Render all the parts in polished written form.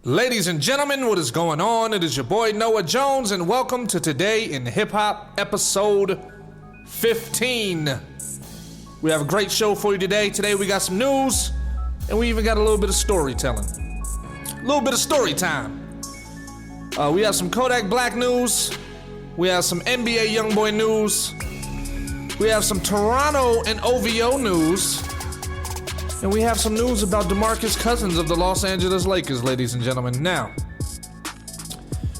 Ladies and gentlemen, what is going on? It is your boy Noah Jones, and welcome to Today in HipHop episode 15. We have a great show for you today. Today we got some news, and we even got a little bit of storytelling. A little bit of story time. We have some Kodak Black news. We have some NBA Youngboy news. We have some Toronto and OVO news. And we have some news about DeMarcus Cousins of the Los Angeles Lakers, ladies and gentlemen. Now,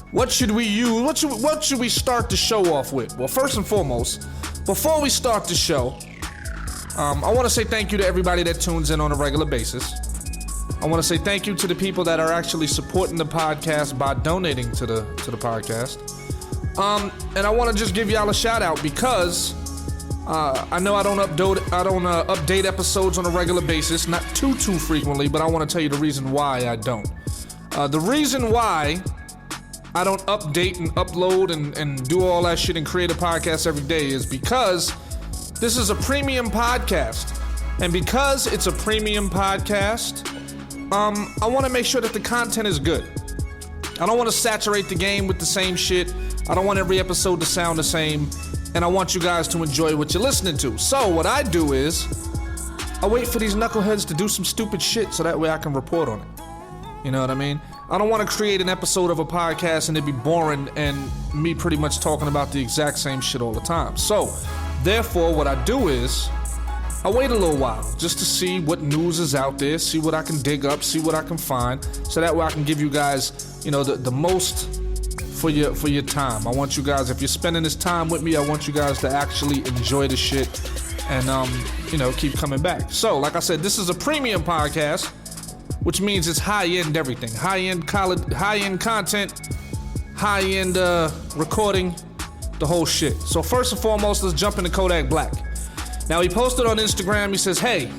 what should we use? What should we start the show off with? Well, first and foremost, before we start the show, I want to say thank you to everybody that tunes in on a regular basis. I want to say thank you to the people that are actually supporting the podcast by donating to the podcast. And I want to just give y'all a shout out because I know I don't update episodes on a regular basis, not too frequently, but I want to tell you the reason why I don't. The reason why I don't update and upload and do all that shit and create a podcast every day is because this is a premium podcast. And because it's a premium podcast, I want to make sure that the content is good. I don't want to saturate the game with the same shit. I don't want every episode to sound the same. And I want you guys to enjoy what you're listening to. So what I do is, I wait for these knuckleheads to do some stupid shit so that way I can report on it. You know what I mean? I don't want to create an episode of a podcast and it be boring and me pretty much talking about the exact same shit all the time. So, therefore, what I do is, I wait a little while just to see what news is out there, see what I can dig up, see what I can find, so that way I can give you guys, you know, the most for your time. I want you guys, if you're spending this time with me, I want you guys to actually enjoy the shit and you know, keep coming back. So, like I said, this is a premium podcast, which means it's high-end everything. High-end content, high-end recording, the whole shit. So first and foremost, let's jump into Kodak Black. Now, he posted on Instagram, he says, hey,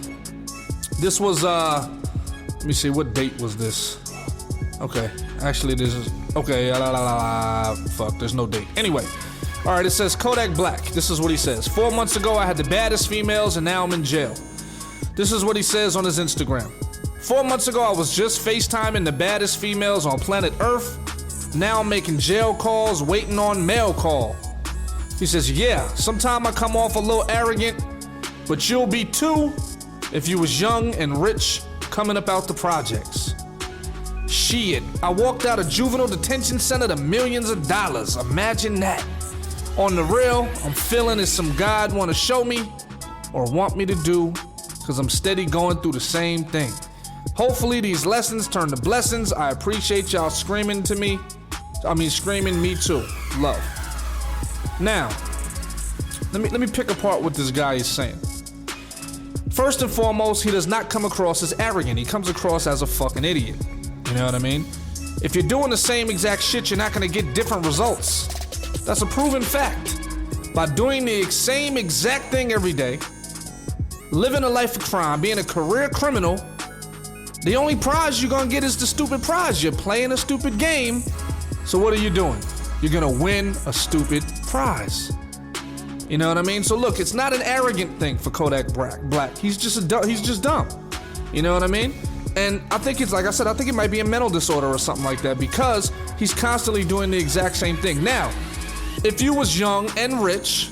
this was, let me see, what date was this? Okay, actually this is, okay, fuck, there's no date. Anyway, all right, it says Kodak Black. This is what he says. 4 months ago, I had the baddest females and now I'm in jail. This is what he says on his Instagram. 4 months ago, I was just FaceTiming the baddest females on planet Earth. Now I'm making jail calls, waiting on mail call. He says, yeah, sometime I come off a little arrogant, but you'll be too if you was young and rich coming up out the projects. Shit, I walked out of juvenile detention center to millions of dollars. Imagine that. On the real, I'm feeling it's some God want to show me or want me to do, because I'm steady going through the same thing. Hopefully these lessons turn to blessings. I appreciate y'all screaming me too. Love. Now, let me pick apart what this guy is saying. First and foremost, he does not come across as arrogant. He comes across as a fucking idiot. You know what I mean? If you're doing the same exact shit, you're not gonna get different results. That's a proven fact. By doing the same exact thing every day, living a life of crime, being a career criminal, the only prize you're gonna get is the stupid prize. You're playing a stupid game, so what are you doing? You're gonna win a stupid prize. You know what I mean? So look, it's not an arrogant thing for Kodak Black. He's just dumb. You know what I mean? And I think it's, like I said, I think it might be a mental disorder or something like that, because he's constantly doing the exact same thing. Now, if you was young and rich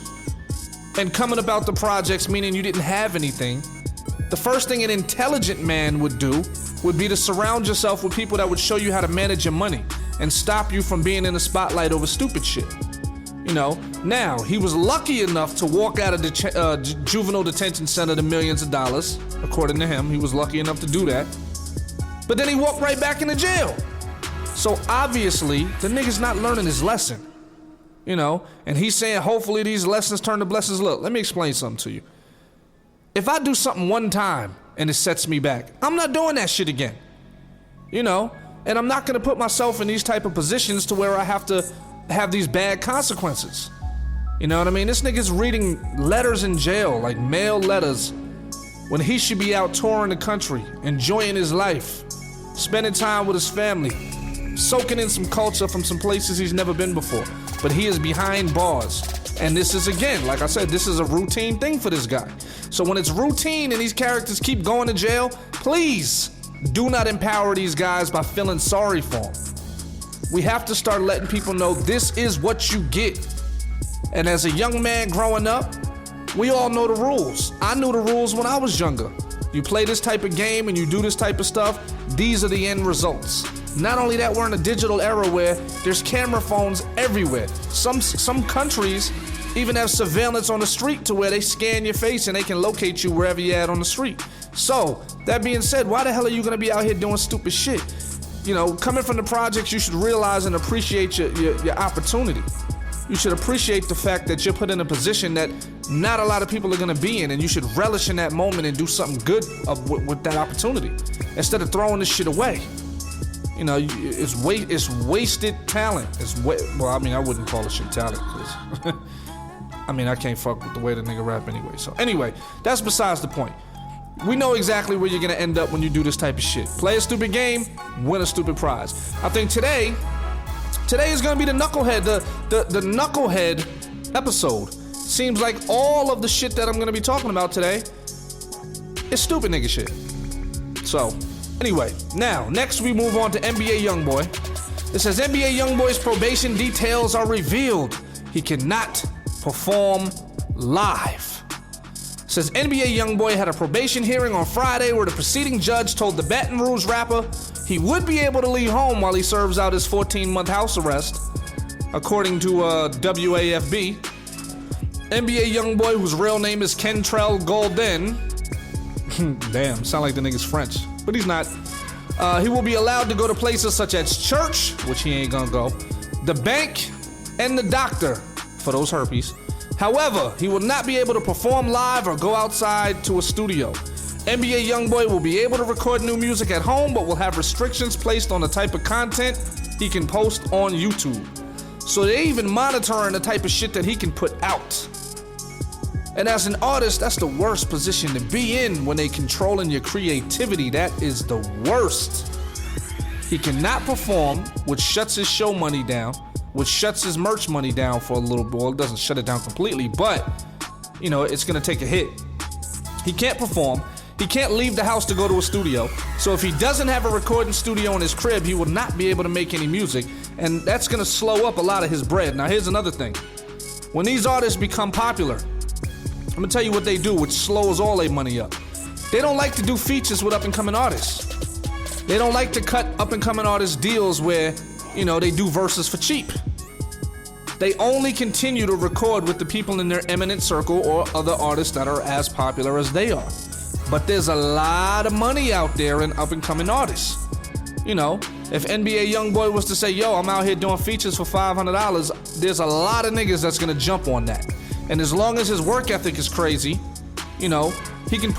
and coming about the projects, meaning you didn't have anything, the first thing an intelligent man would do would be to surround yourself with people that would show you how to manage your money and stop you from being in the spotlight over stupid shit. You know, now, he was lucky enough to walk out of the juvenile detention center to millions of dollars. According to him, he was lucky enough to do that. But then he walked right back into jail. So obviously, the nigga's not learning his lesson. You know, and he's saying, hopefully these lessons turn to blessings. Look, let me explain something to you. If I do something one time and it sets me back, I'm not doing that shit again. You know, and I'm not gonna put myself in these type of positions to where I have to have these bad consequences. You know what I mean? This nigga's reading letters in jail, like mail letters, when he should be out touring the country, enjoying his life, spending time with his family, soaking in some culture from some places he's never been before. But he is behind bars. And this is, again, like I said, this is a routine thing for this guy. So when it's routine and these characters keep going to jail, please Do not empower these guys by feeling sorry for them. We have to start letting people know this is what you get. And as a young man growing up, we all know the rules. I knew the rules when I was younger. You play this type of game and you do this type of stuff, these are the end results. Not only that, we're in a digital era where there's camera phones everywhere. Some countries even have surveillance on the street to where they scan your face and they can locate you wherever you're at on the street. So, that being said, why the hell are you gonna be out here doing stupid shit? You know, coming from the projects, you should realize and appreciate your opportunity. You should appreciate the fact that you're put in a position that not a lot of people are gonna be in, and you should relish in that moment and do something good with that opportunity instead of throwing this shit away. You know, it's wasted talent. Well, I mean, I wouldn't call it shit talent, because I mean, I can't fuck with the way the nigga rap anyway. So anyway, that's besides the point. We know exactly where you're gonna end up when you do this type of shit. Play a stupid game, win a stupid prize. I think today is gonna be the knucklehead, the knucklehead episode. Seems like all of the shit that I'm gonna be talking about today is stupid nigga shit. So, anyway, next we move on to NBA Youngboy. It says NBA Youngboy's probation details are revealed. He cannot perform live. It says NBA Youngboy had a probation hearing on Friday where the preceding judge told the Baton Rouge rapper he would be able to leave home while he serves out his 14-month house arrest, according to WAFB. NBA Youngboy, whose real name is Kentrell Golden, damn, sound like the nigga's French, but he's not. He will be allowed to go to places such as church, which he ain't gonna go, the bank, and the doctor for those herpes. However, he will not be able to perform live or go outside to a studio. NBA Youngboy will be able to record new music at home, but will have restrictions placed on the type of content he can post on YouTube. So they even monitoring the type of shit that he can put out. And as an artist, that's the worst position to be in when they controlling your creativity. That is the worst. He cannot perform, which shuts his show money down, which shuts his merch money down for a little bit. Well, it doesn't shut it down completely, but, you know, it's gonna take a hit. He can't perform. He can't leave the house to go to a studio. So if he doesn't have a recording studio in his crib, he will not be able to make any music. And that's gonna slow up a lot of his bread. Now, here's another thing. When these artists become popular, I'm gonna tell you what they do, which slows all their money up. They don't like to do features with up-and-coming artists. They don't like to cut up-and-coming artists deals where, you know, they do verses for cheap. They only continue to record with the people in their eminent circle or other artists that are as popular as they are. But there's a lot of money out there in up-and-coming artists. You know, if NBA Youngboy was to say, yo, I'm out here doing features for $500, there's a lot of niggas that's gonna jump on that. And as long as his work ethic is crazy, you know, he can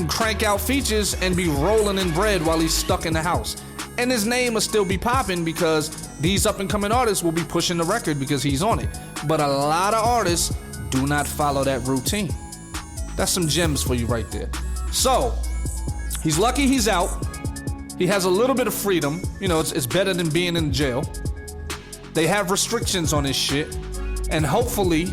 crank out features and be rolling in bread while he's stuck in the house. And his name will still be popping because these up-and-coming artists will be pushing the record because he's on it. But a lot of artists do not follow that routine. That's some gems for you right there. So, he's lucky he's out. He has a little bit of freedom. You know, it's better than being in jail. They have restrictions on his shit. And hopefully,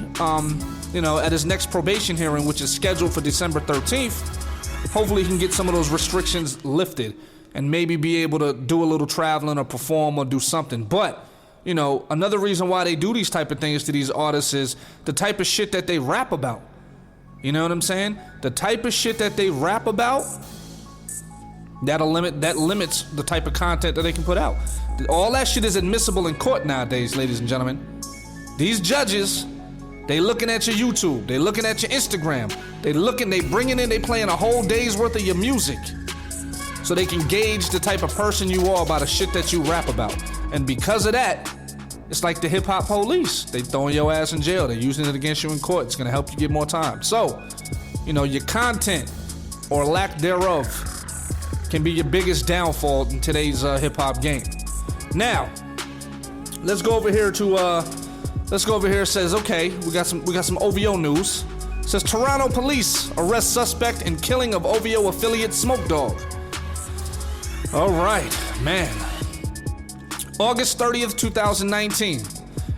you know, at his next probation hearing, which is scheduled for December 13th, hopefully he can get some of those restrictions lifted and maybe be able to do a little traveling or perform or do something. But, you know, another reason why they do these type of things to these artists is the type of shit that they rap about. You know what I'm saying? The type of shit that they rap about, that limits the type of content that they can put out. All that shit is admissible in court nowadays, ladies and gentlemen. These judges, they looking at your YouTube, they looking at your Instagram, they playing a whole day's worth of your music. So they can gauge the type of person you are by the shit that you rap about. And because of that, it's like the hip-hop police. They throwing your ass in jail. They're using it against you in court. It's gonna help you get more time. So, you know, your content or lack thereof can be your biggest downfall in today's hip-hop game. Now, let's go over here. It says, okay, we got some OVO news. It says Toronto police arrest suspect in killing of OVO affiliate Smoke Dogg. All right, man. August 30th, 2019.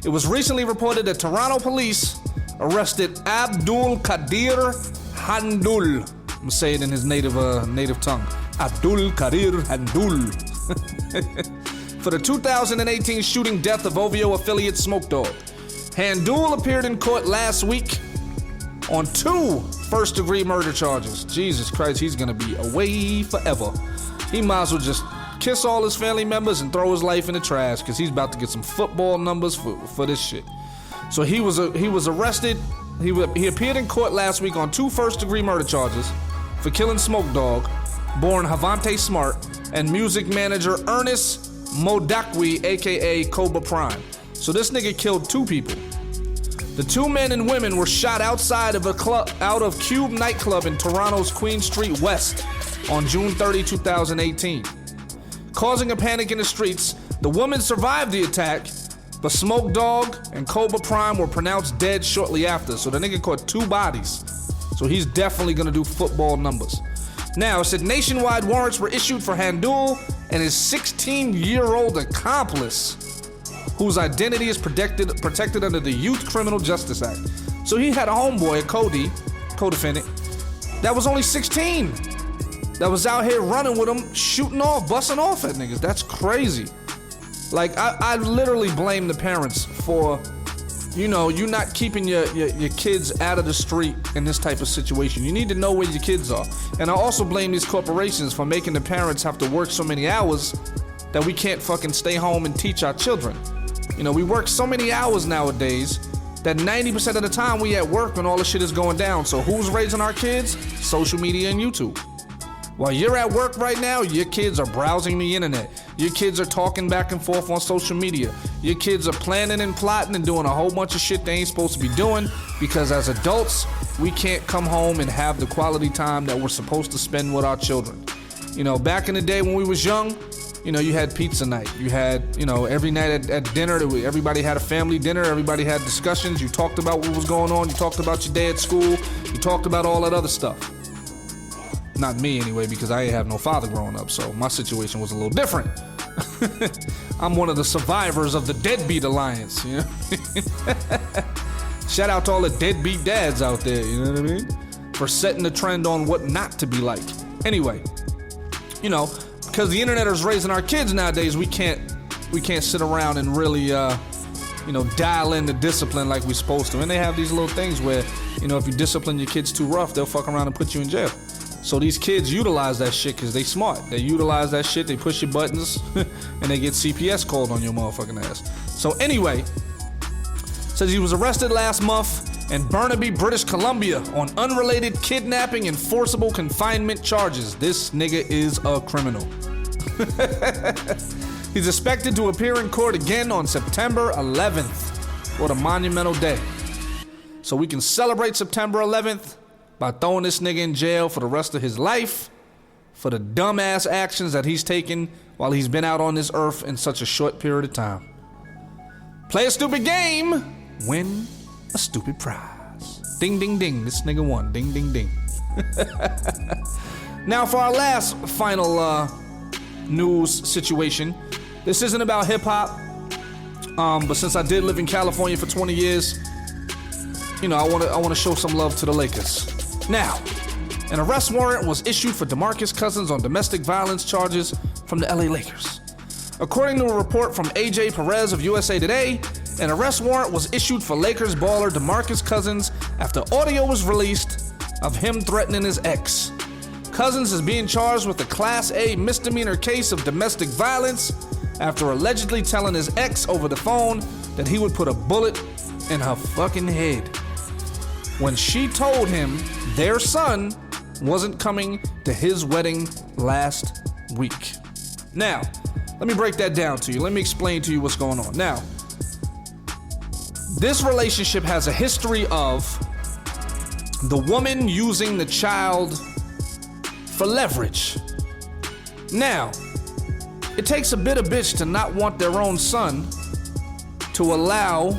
It was recently reported that Toronto police arrested Abdul Qadir Handul. I'm gonna say it in his native tongue. Abdul Kadir Handul. For the 2018 shooting death of OVO affiliate Smoke Dogg. Handul appeared in court last week on 2 first-degree murder charges. Jesus Christ, he's gonna be away forever. He might as well just kiss all his family members and throw his life in the trash because he's about to get some football numbers for this shit. So he was arrested. He appeared in court last week on 2 first-degree murder charges for killing Smoke Dogg, born Havante Smart, and music manager Ernest Modakwi, aka Cobra Prime. So this nigga killed 2 people. The 2 men and women were shot outside of Cube nightclub in Toronto's Queen Street West on June 30, 2018. Causing a panic in the streets, the woman survived the attack, but Smoke Dogg and Cobra Prime were pronounced dead shortly after. So the nigga caught 2 bodies. So he's definitely gonna do football numbers. Now, it said nationwide warrants were issued for Handul and his 16-year-old accomplice, whose identity is protected under the Youth Criminal Justice Act. So he had a homeboy, a co-defendant, that was only 16, that was out here running with him, shooting off, busting off at niggas. That's crazy. Like, I literally blame the parents for, you not keeping your kids out of the street in this type of situation. You need to know where your kids are. And I also blame these corporations for making the parents have to work so many hours that we can't fucking stay home and teach our children. We work so many hours nowadays that 90% of the time we at work when all this shit is going down. So who's raising our kids? Social media and YouTube. While you're at work right now, your kids are browsing the internet. Your kids are talking back and forth on social media. Your kids are planning and plotting and doing a whole bunch of shit they ain't supposed to be doing because as adults, we can't come home and have the quality time that we're supposed to spend with our children. Back in the day when we was young, you had pizza night. You had, every night at dinner, everybody had a family dinner. Everybody had discussions. You talked about what was going on. You talked about your day at school. You talked about all that other stuff. Not me anyway, because I ain't have no father growing up, so my situation was a little different. I'm one of the survivors of the Deadbeat Alliance, Shout out to all the deadbeat dads out there, you know what I mean? For setting the trend on what not to be like. Anyway, because the internet is raising our kids nowadays, we can't sit around and really dial in the discipline like we're supposed to. And they have these little things where, if you discipline your kids too rough, they'll fuck around and put you in jail. So these kids utilize that shit because they smart. They utilize that shit, they push your buttons, and they get CPS called on your motherfucking ass. So anyway, says he was arrested last month in Burnaby, British Columbia on unrelated kidnapping and forcible confinement charges. This nigga is a criminal. He's expected to appear in court again on September 11th. What a monumental day. So we can celebrate September 11th by throwing this nigga in jail for the rest of his life for the dumbass actions that he's taken while he's been out on this earth in such a short period of time. Play a stupid game, win a stupid prize. Ding, ding, ding. This nigga won. Ding, ding, ding. Now for our last final news situation. This isn't about hip-hop, but since I did live in California for 20 years, I want to show some love to the Lakers. Now, an arrest warrant was issued for DeMarcus Cousins on domestic violence charges from the LA Lakers. According to a report from AJ Perez of USA Today, an arrest warrant was issued for Lakers baller DeMarcus Cousins after audio was released of him threatening his ex. Cousins is being charged with a Class A misdemeanor case of domestic violence after allegedly telling his ex over the phone that he would put a bullet in her fucking head when she told him their son wasn't coming to his wedding last week. Now, let me break that down to you. Let me explain to you what's going on. Now, this relationship has a history of the woman using the child for leverage. Now, it takes a bitter bitch to not want their own son to allow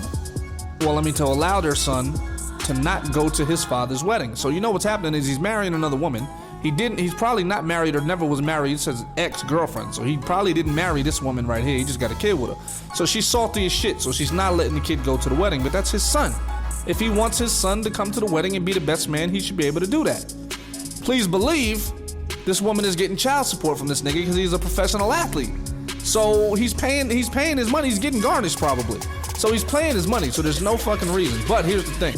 their son to not go to his father's wedding. So what's happening is he's marrying another woman. He's probably not married or never was married. It's his ex-girlfriend. So he probably didn't marry this woman right here. He just got a kid with her. So she's salty as shit. So she's not letting the kid go to the wedding, but that's his son. If he wants his son to come to the wedding and be the best man, he should be able to do that. Please believe this woman is getting child support from this nigga because he's a professional athlete. So he's paying his money. He's getting garnished probably. So he's paying his money. So there's no fucking reason. But here's the thing.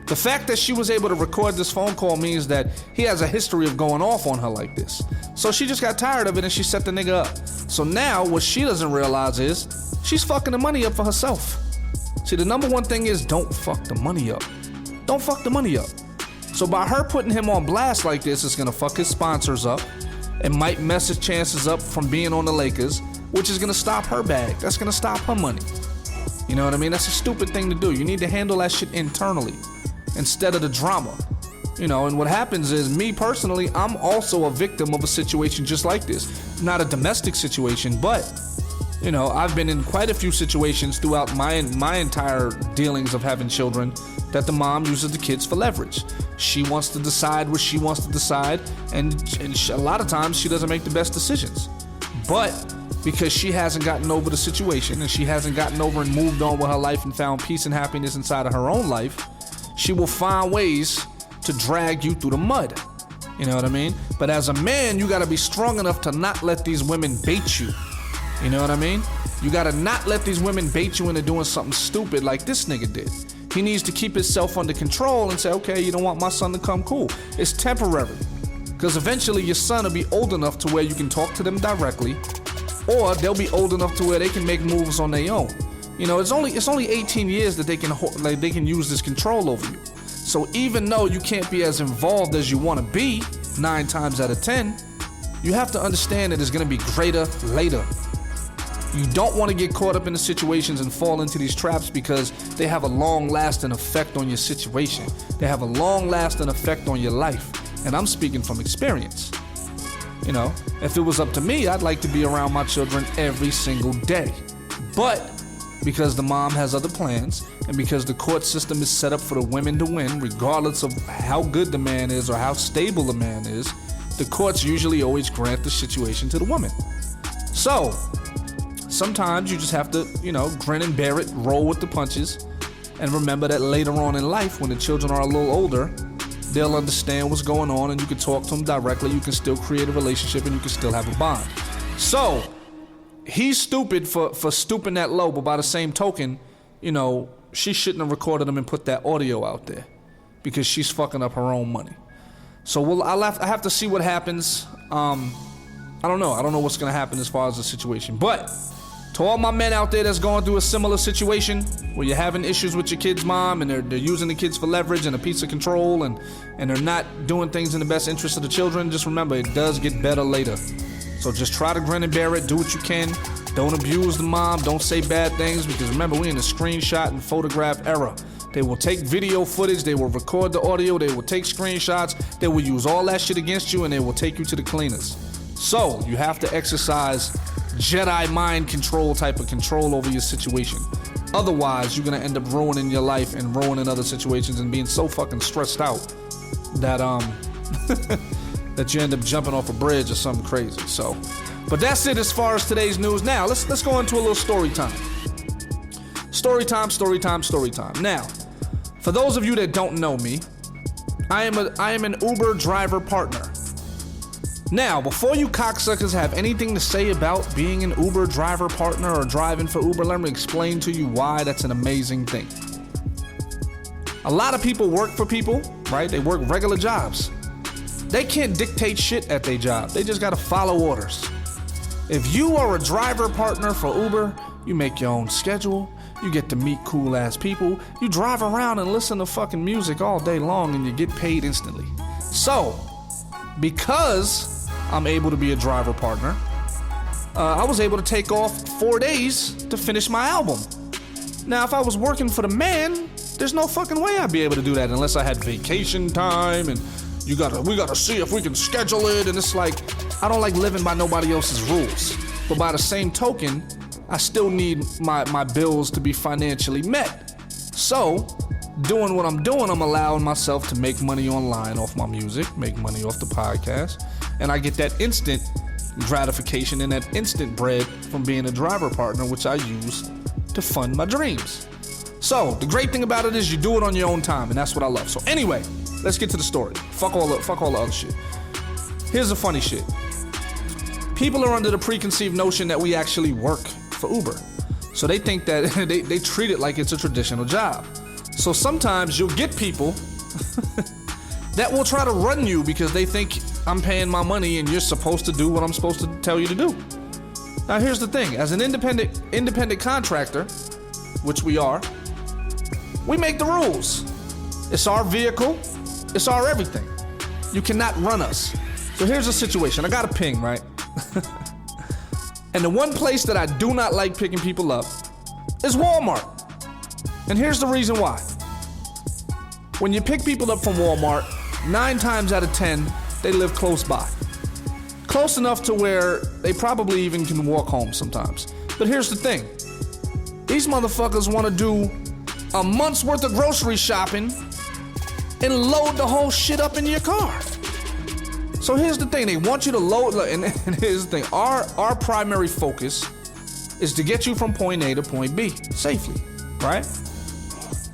The fact that she was able to record this phone call means that he has a history of going off on her like this. So she just got tired of it and she set the nigga up. So now what she doesn't realize is she's fucking the money up for herself. See, the number one thing is don't fuck the money up. Don't fuck the money up. So by her putting him on blast like this, it's gonna fuck his sponsors up. It might mess his chances up from being on the Lakers, which is gonna stop her bag. That's gonna stop her money. You know what I mean? That's a stupid thing to do. You need to handle that shit internally instead of the drama. You know, and what happens is, me personally, I'm also a victim of a situation just like this. Not a domestic situation, but, you know, I've been in quite a few situations throughout my entire dealings of having children that the mom uses the kids for leverage. She wants to decide what she wants to decide, and a lot of times she doesn't make the best decisions. But because she hasn't gotten over the situation and she hasn't gotten over and moved on with her life and found peace and happiness inside of her own life, she will find ways to drag you through the mud. You know what I mean? But as a man, you gotta be strong enough to not let these women bait you. You know what I mean? You gotta not let these women bait you into doing something stupid like this nigga did. He needs to keep himself under control and say, okay, you don't want my son to come, cool. It's temporary. Because eventually your son will be old enough to where you can talk to them directly, or they'll be old enough to where they can make moves on their own. You know, it's only 18 years that they can use this control over you. So even though you can't be as involved as you want to be 9 times out of 10, you have to understand that it's going to be greater later. You don't want to get caught up in the situations and fall into these traps because they have a long-lasting effect on your situation. They have a long-lasting effect on your life. And I'm speaking from experience. You know, if it was up to me, I'd like to be around my children every single day. But because the mom has other plans, and because the court system is set up for the women to win, regardless of how good the man is or how stable the man is, the courts usually always grant the situation to the woman. So sometimes you just have to, you know, grin and bear it, roll with the punches, and remember that later on in life, when the children are a little older, they'll understand what's going on and you can talk to them directly, you can still create a relationship, and you can still have a bond. So he's stupid for stooping that low, but by the same token, you know, she shouldn't have recorded him and put that audio out there because she's fucking up her own money. So I have to see what happens. I don't know what's gonna happen as far as the situation, but to all my men out there that's going through a similar situation where you're having issues with your kid's mom and they're using the kids for leverage and a piece of control and they're not doing things in the best interest of the children, just remember, it does get better later. So just try to grin and bear it, do what you can. Don't abuse the mom, don't say bad things, because remember, we're in a screenshot and photograph era. They will take video footage, they will record the audio, they will take screenshots, they will use all that shit against you, and they will take you to the cleaners. So you have to exercise Jedi mind control type of control over your situation. Otherwise, you're gonna end up ruining your life and ruining other situations and being so fucking stressed out that that you end up jumping off a bridge or something crazy. So, but that's it as far as today's news. Now let's go into a little story time. Story time. Now, for those of you that don't know me, I am an Uber driver partner. Now, before you cocksuckers have anything to say about being an Uber driver partner or driving for Uber, let me explain to you why that's an amazing thing. A lot of people work for people, right? They work regular jobs. They can't dictate shit at their job. They just gotta follow orders. If you are a driver partner for Uber, you make your own schedule, you get to meet cool ass people, you drive around and listen to fucking music all day long and you get paid instantly. So, because I'm able to be a driver partner, I was able to take off 4 days to finish my album. Now, if I was working for the man, there's no fucking way I'd be able to do that unless I had vacation time and we gotta see if we can schedule it, and it's like, I don't like living by nobody else's rules. But by the same token, I still need my bills to be financially met. So, doing what I'm doing, I'm allowing myself to make money online off my music, make money off the podcast, and I get that instant gratification and that instant bread from being a driver partner, which I use to fund my dreams. So, the great thing about it is you do it on your own time, and that's what I love. So anyway, let's get to the story. Fuck all the other shit. Here's the funny shit. People are under the preconceived notion that we actually work for Uber. So they think that they treat it like it's a traditional job. So sometimes you'll get people that will try to run you because they think I'm paying my money and you're supposed to do what I'm supposed to tell you to do. Now here's the thing, as an independent contractor, which we are, we make the rules. It's our vehicle, it's our everything. You cannot run us. So here's the situation, I got a ping, right? And the one place that I do not like picking people up is Walmart. And here's the reason why. When you pick people up from Walmart, 9 times out of 10, they live close by. Close enough to where they probably even can walk home sometimes. But here's the thing. These motherfuckers want to do a month's worth of grocery shopping and load the whole shit up in your car. So here's the thing, they want you to load, and here's the thing, our primary focus is to get you from point A to point B safely, right?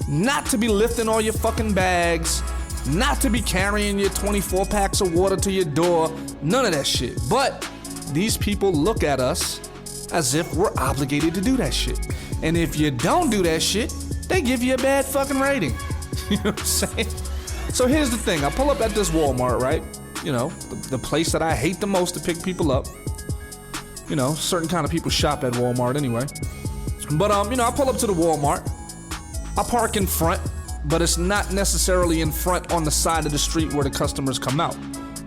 Not to be lifting all your fucking bags, not to be carrying your 24 packs of water to your door, none of that shit. But these people look at us as if we're obligated to do that shit. And if you don't do that shit, they give you a bad fucking rating. You know what I'm saying? So here's the thing, I pull up at this Walmart, right? You know, the place that I hate the most to pick people up. You know, certain kind of people shop at Walmart anyway. But, you know, I pull up to the Walmart. I park in front, but it's not necessarily in front on the side of the street where the customers come out.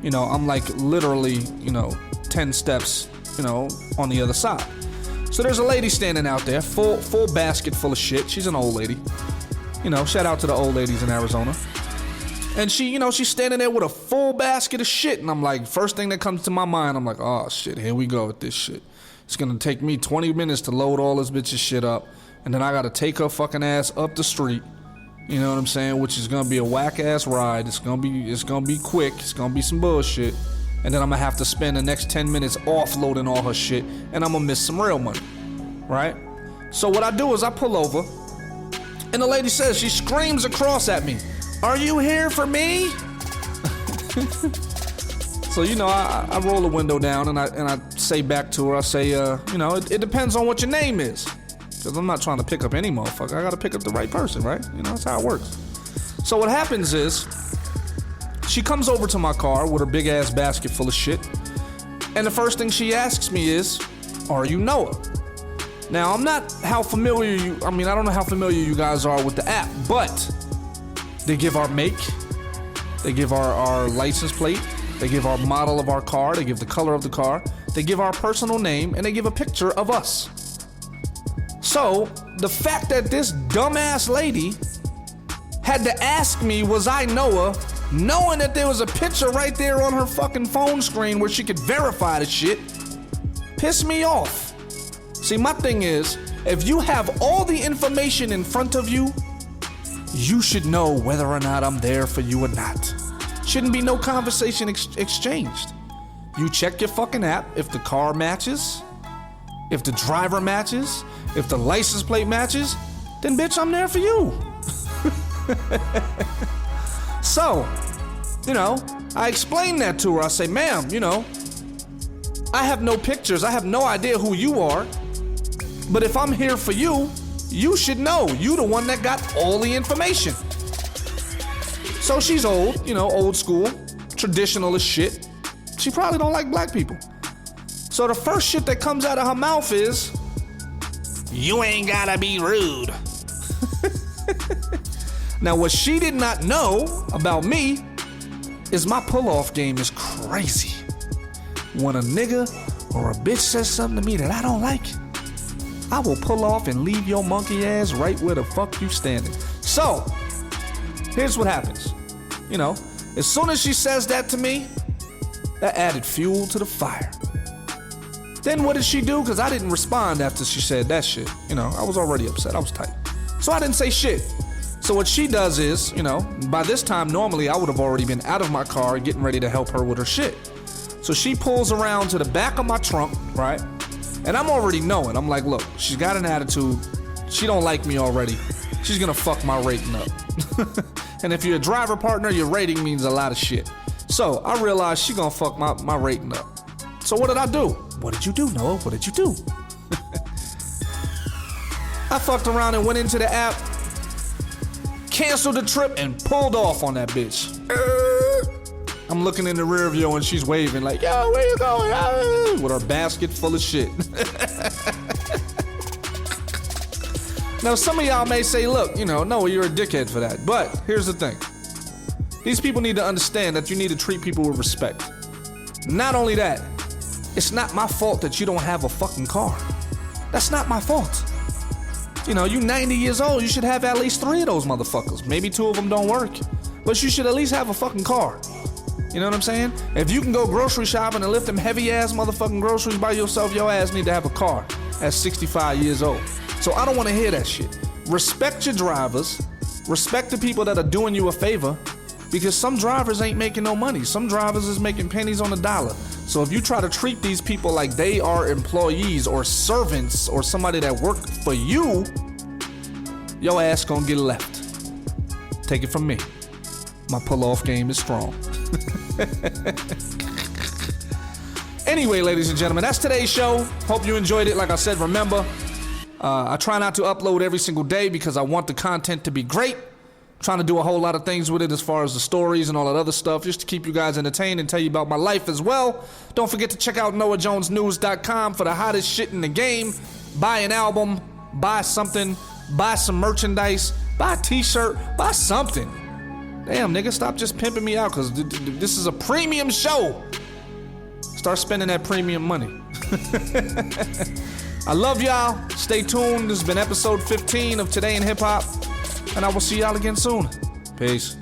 You know, I'm like literally, 10 steps, on the other side. So there's a lady standing out there, full basket full of shit. She's an old lady. Shout out to the old ladies in Arizona. And she's standing there with a full basket of shit. And I'm like, first thing that comes to my mind, I'm like, oh shit, here we go with this shit. It's gonna take me 20 minutes to load all this bitch's shit up. And then I gotta take her fucking ass up the street. You know what I'm saying? Which is gonna be a whack ass ride. It's gonna be quick. It's gonna be some bullshit. And then I'm gonna have to spend the next 10 minutes offloading all her shit. And I'm gonna miss some real money. Right? So what I do is I pull over. And the lady says, she screams across at me, "Are you here for me?" So, I roll the window down and I say back to her, I say, it depends on what your name is. Because I'm not trying to pick up any motherfucker. I gotta pick up the right person, right? That's how it works. So what happens is, she comes over to my car with her big ass basket full of shit. And the first thing she asks me is, "Are you Noah?" Now, I don't know how familiar you guys are with the app, but they give our make, they give our license plate, they give our model of our car, they give the color of the car, they give our personal name, and they give a picture of us. So, the fact that this dumbass lady had to ask me, was I Noah, knowing that there was a picture right there on her fucking phone screen where she could verify the shit, pissed me off. See, my thing is, if you have all the information in front of you, you should know whether or not I'm there for you or not. Shouldn't be no conversation exchanged. You check your fucking app. If the car matches, if the driver matches, if the license plate matches, then bitch, I'm there for you. So, I explained that to her. I say, "Ma'am, I have no pictures. I have no idea who you are. But if I'm here for you, you should know. You the one that got all the information." So she's old, old school, traditional as shit. She probably don't like black people. So the first shit that comes out of her mouth is, "You ain't gotta be rude." Now what she did not know about me is my pull-off game is crazy. When a nigga or a bitch says something to me that I don't like, I will pull off and leave your monkey ass right where the fuck you standing. So, here's what happens. As soon as she says that to me, that added fuel to the fire. Then what did she do? Because I didn't respond after she said that shit. I was already upset. I was tight. So I didn't say shit. So what she does is, by this time, normally I would have already been out of my car getting ready to help her with her shit. So she pulls around to the back of my trunk, right? And I'm already knowing. I'm like, look, she's got an attitude. She don't like me already. She's gonna fuck my rating up. And if you're a driver partner, your rating means a lot of shit. So I realized she gonna fuck my rating up. So what did I do? What did you do, Noah? What did you do? I fucked around and went into the app, canceled the trip, and pulled off on that bitch. I'm looking in the rear view and she's waving like, yo, where you going? With her basket full of shit. Now, some of y'all may say, look, Noah, you're a dickhead for that. But here's the thing. These people need to understand that you need to treat people with respect. Not only that, it's not my fault that you don't have a fucking car. That's not my fault. You 90 years old, you should have at least 3 of those motherfuckers. Maybe 2 of them don't work. But you should at least have a fucking car. You know what I'm saying? If you can go grocery shopping and lift them heavy ass motherfucking groceries by yourself, your ass need to have a car at 65 years old. So I don't want to hear that shit. Respect your drivers. Respect the people that are doing you a favor, because some drivers ain't making no money. Some drivers is making pennies on the dollar. So if you try to treat these people like they are employees or servants or somebody that work for you, your ass gonna get left. Take it from me. My pull-off game is strong. Anyway, ladies and gentlemen, that's today's show. Hope you enjoyed it. Like I said, remember, I try not to upload every single day because I want the content to be great. Trying to do a whole lot of things with it as far as the stories and all that other stuff, just to keep you guys entertained and tell you about my life as well. Don't forget to check out NoahJonesNews.com for the hottest shit in the game. Buy an album, buy something, buy some merchandise, buy a t-shirt, buy something. Damn, nigga, stop just pimping me out, because this is a premium show. Start spending that premium money. I love y'all. Stay tuned. This has been episode 15 of Today in Hip Hop, and I will see y'all again soon. Peace.